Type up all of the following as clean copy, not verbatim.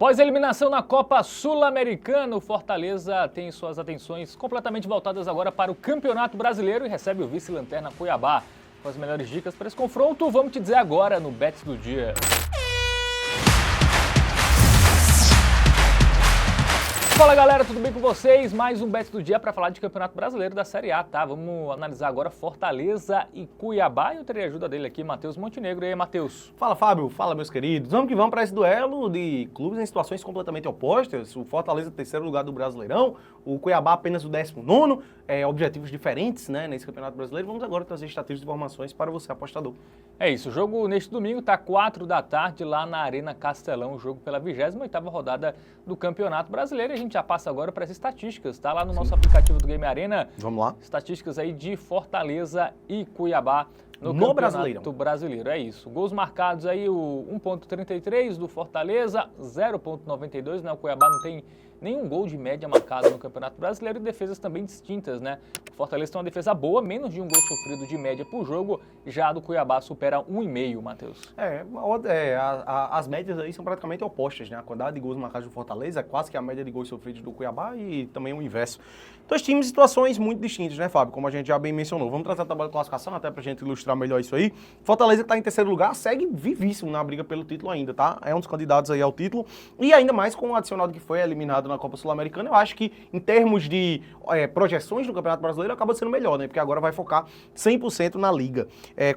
Após a eliminação na Copa Sul-Americana, o Fortaleza tem suas atenções completamente voltadas agora para o Campeonato Brasileiro e recebe o vice-lanterna Cuiabá. Com as melhores dicas para esse confronto, vamos te dizer agora no Bets do Dia. Fala galera, tudo bem com vocês? Mais um Bets do Dia para falar de Campeonato Brasileiro da Série A, tá? Vamos analisar agora Fortaleza e Cuiabá e eu terei a ajuda dele aqui, Matheus Montenegro. E aí, Matheus? Fala, Fábio. Fala, meus queridos. Vamos que vamos para esse duelo de clubes em situações completamente opostas. O Fortaleza, terceiro lugar do Brasileirão, o Cuiabá apenas o 19º, objetivos diferentes, né, nesse Campeonato Brasileiro. Vamos agora trazer estatísticas e informações para você, apostador. É isso, o jogo neste domingo tá 4 da tarde lá na Arena Castelão, o jogo pela 28ª rodada do Campeonato Brasileiro. E a gente já passa agora para as estatísticas, tá lá no nosso aplicativo do Game Arena. Vamos lá. Estatísticas aí de Fortaleza e Cuiabá no Campeonato Brasileiro. É isso. Gols marcados aí, o 1.33 do Fortaleza, 0.92, né? O Cuiabá não tem nenhum gol de média marcado no Campeonato Brasileiro e defesas também distintas, né? O Fortaleza tem uma defesa boa, menos de um gol sofrido de média por jogo, já a do Cuiabá supera 1,5, Matheus. As médias aí são praticamente opostas, né? A quantidade de gols marcados do Fortaleza é quase que a média de gols sofridos do Cuiabá e também o inverso. Dois times em situações muito distintas, né, Fábio? Como a gente já bem mencionou. Vamos tratar a tabela de classificação até pra gente ilustrar melhor isso aí. Fortaleza que tá em terceiro lugar, segue vivíssimo na briga pelo título ainda, tá? É um dos candidatos aí ao título e ainda mais com o adicional de que foi eliminado na Copa Sul-Americana. Eu acho que em termos de projeções no Campeonato Brasileiro acaba sendo melhor, né? Porque agora vai focar 100% na Liga.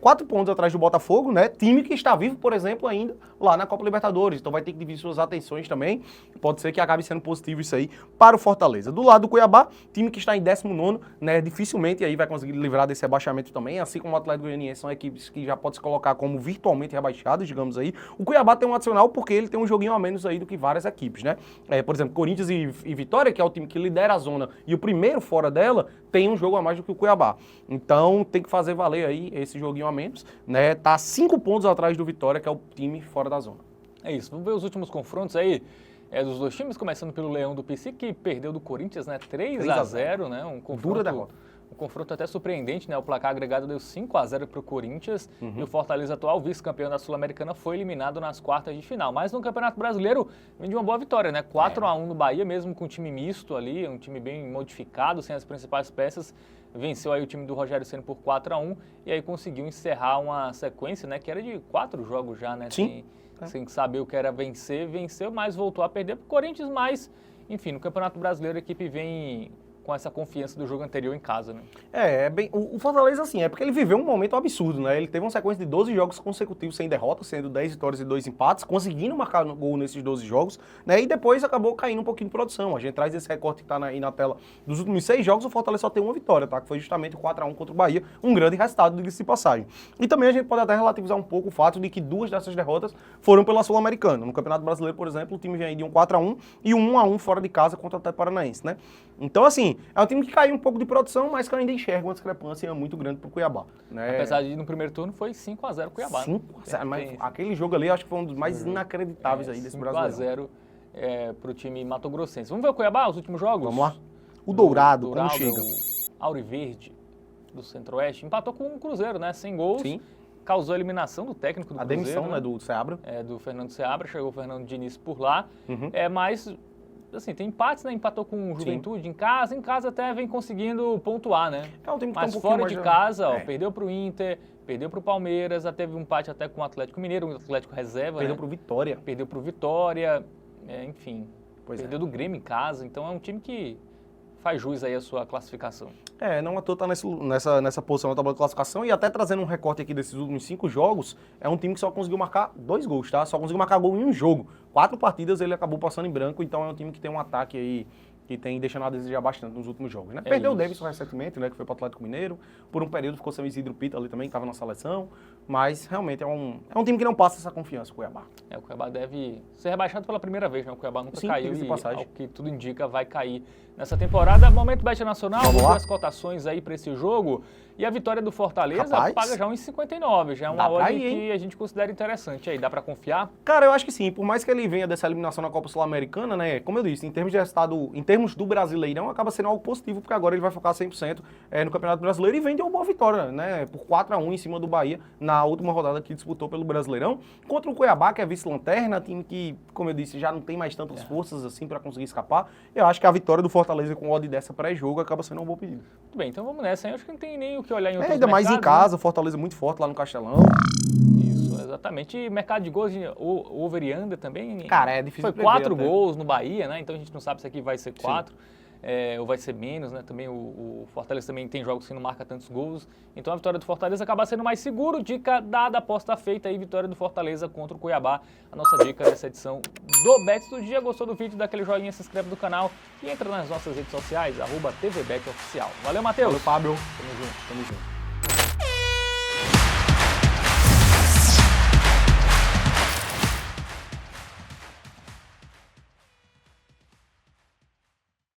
4 pontos atrás do Botafogo, né? Time que está vivo, por exemplo, ainda lá na Copa Libertadores. Então vai ter que dividir suas atenções também. Pode ser que acabe sendo positivo isso aí para o Fortaleza. Do lado do Cuiabá, time que está em 19º, né? Dificilmente aí vai conseguir livrar desse rebaixamento também. Assim como o Atlético Goianiense, são equipes que já pode se colocar como virtualmente rebaixadas, digamos aí. O Cuiabá tem um adicional porque ele tem um joguinho a menos aí do que várias equipes, né? Por exemplo, Corinthians e Vitória, que é o time que lidera a zona e o primeiro fora dela, tem um jogo a mais do que o Cuiabá. Então tem que fazer valer aí esse joguinho a menos, né? Tá 5 pontos atrás do Vitória, que é o time fora da zona. É isso, vamos ver os últimos confrontos aí dos dois times, começando pelo Leão do PC, que perdeu do Corinthians, né? 3-0, né? Um confronto, dura derrota. Um confronto até surpreendente, né? O placar agregado deu 5-0 para o Corinthians e o Fortaleza, atual vice-campeão da Sul-Americana, foi eliminado nas quartas de final. Mas no Campeonato Brasileiro vem de uma boa vitória, né? 4-1 no Bahia, mesmo com um time misto ali, um time bem modificado, sem as principais peças. Venceu aí o time do Rogério Ceni por 4-1 e aí conseguiu encerrar uma sequência, né? Que era de 4 jogos já, né? Sim. Sem saber o que era vencer, venceu, mas voltou a perder para o Corinthians, mas, enfim, no Campeonato Brasileiro a equipe vem com essa confiança do jogo anterior em casa, né? O Fortaleza, assim, é porque ele viveu um momento absurdo, né? Ele teve uma sequência de 12 jogos consecutivos sem derrota, sendo 10 vitórias e 2 empates, conseguindo marcar gol nesses 12 jogos, né? E depois acabou caindo um pouquinho de produção. A gente traz esse recorte que tá aí na tela. Dos últimos 6 jogos, o Fortaleza só tem uma vitória, tá? Que foi justamente o 4-1 contra o Bahia, um grande resultado, diga-se de passagem. E também a gente pode até relativizar um pouco o fato de que 2 dessas derrotas foram pela Sul-Americana. No Campeonato Brasileiro, por exemplo, o time vem aí de um 4-1 e um 1-1 fora de casa contra o Atlético Paranaense, né? Então, assim, é um time que caiu um pouco de produção, mas que eu ainda enxerga uma discrepância muito grande pro Cuiabá, né? Apesar de no primeiro turno foi 5-0 Cuiabá. 5-0, mas aquele jogo ali eu acho que foi um dos mais inacreditáveis aí desse Brasileiro. 5-0 pro time mato-grossense. Vamos ver o Cuiabá, os últimos jogos? Vamos lá. O Dourado, como chega? O Auriverde do Centro-Oeste empatou com o Cruzeiro, né? Sem gols. Sim. Causou a eliminação do técnico do Cruzeiro. A demissão, né? Do Seabra. Do Fernando Seabra, chegou o Fernando Diniz por lá. Mas assim, tem empates, né? Empatou com o Juventude em casa até vem conseguindo pontuar, né? É um time que mas tá um fora mais de casa, perdeu pro Inter, perdeu pro Palmeiras, já teve um empate até com o Atlético Mineiro, o Atlético reserva, Perdeu né? pro Vitória. Perdeu pro Vitória, enfim. Pois perdeu do Grêmio em casa, então é um time que faz jus aí a sua classificação. Não à toa tá nessa posição na tabela de classificação e até trazendo um recorte aqui desses últimos 5 jogos, é um time que só conseguiu marcar 2 gols, tá? Só conseguiu marcar gol em um jogo. 4 partidas ele acabou passando em branco, então é um time que tem um ataque aí que tem deixando a desejar bastante nos últimos jogos, né? Perdeu o Davidson recentemente, né, que foi para o Atlético Mineiro, por um período ficou sem o Isidro Pita ali também, que estava na seleção, mas realmente é um time que não passa essa confiança, o Cuiabá. O Cuiabá deve ser rebaixado pela primeira vez, né? O Cuiabá nunca caiu e, ao que tudo indica, vai cair nessa temporada. Momento Bet Nacional, vamos ver as cotações aí para esse jogo. E a vitória do Fortaleza paga já 1,59, já é uma odd que a gente considera interessante aí, dá para confiar? Cara, eu acho que sim, por mais que ele venha dessa eliminação na Copa Sul-Americana, né, como eu disse, em termos de resultado, em termos do Brasileirão, acaba sendo algo positivo, porque agora ele vai focar 100% no Campeonato Brasileiro e vem de uma boa vitória, né, por 4-1 em cima do Bahia, na na última rodada que disputou pelo Brasileirão, contra o Cuiabá, que é vice-lanterna, time que, como eu disse, já não tem mais tantas forças assim para conseguir escapar. Eu acho que a vitória do Fortaleza com odd dessa pré-jogo acaba sendo um bom pedido. Muito bem, então vamos nessa. Eu acho que não tem nem o que olhar em outros Ainda mais em mercados, casa, o Fortaleza muito forte lá no Castelão. Isso, exatamente. E mercado de gols, o over e under também. Cara, é difícil Foi prever 4 até. gols no Bahia, né? Então a gente não sabe se aqui vai ser 4 ou vai ser menos, né? Também o Fortaleza também tem jogos que não marca tantos gols. Então a vitória do Fortaleza acaba sendo mais seguro. Dica dada, aposta feita aí, vitória do Fortaleza contra o Cuiabá. A nossa dica dessa edição do Bets do Dia. Gostou do vídeo? Dá aquele joinha, se inscreve no canal e entra nas nossas redes sociais, @TVBetOficial. Valeu, Matheus! Valeu, Fábio. Tamo junto. Tamo junto.